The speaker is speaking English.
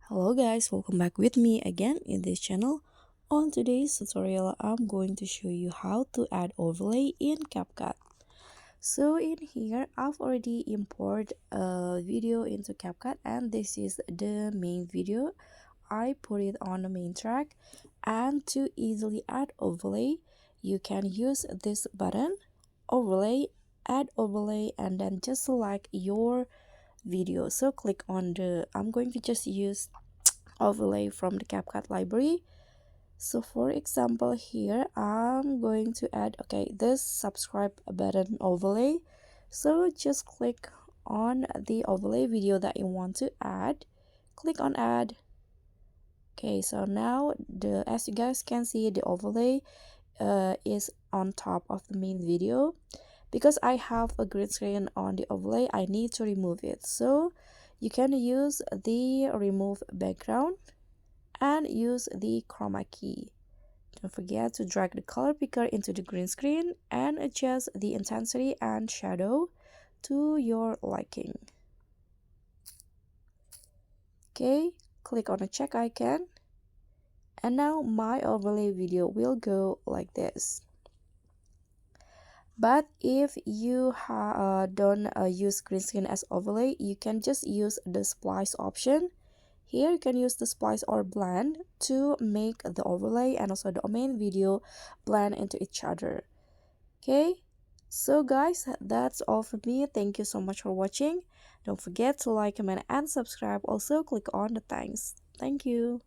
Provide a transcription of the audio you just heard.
Hello guys, welcome back with me again in this channel. On today's tutorial, I'm going to show you how to add overlay in CapCut. So in here, I've already imported a video into CapCut and this is the main video. I put it on the main track, and to easily add overlay, you can use this button, overlay, add overlay, and then just select your video. So click on I'm going to just use overlay from the CapCut library. So for example here, I'm going to add this subscribe button overlay. So just click on the overlay video that you want to add, click on add. Okay, so now as you guys can see, the overlay is on top of the main video. Because I have a green screen on the overlay, I need to remove it. So you can use the remove background and use the chroma key. Don't forget to drag the color picker into the green screen and adjust the intensity and shadow to your liking. Okay, click on the check icon, and now my overlay video will go like this. But if you don't use green screen as overlay, you can just use the splice option. Here you can use the splice or blend to make the overlay and also the main video blend into each other. Okay, so guys, that's all from me. Thank you so much for watching. Don't forget to like, comment, and subscribe. Also click on the thanks. Thank you.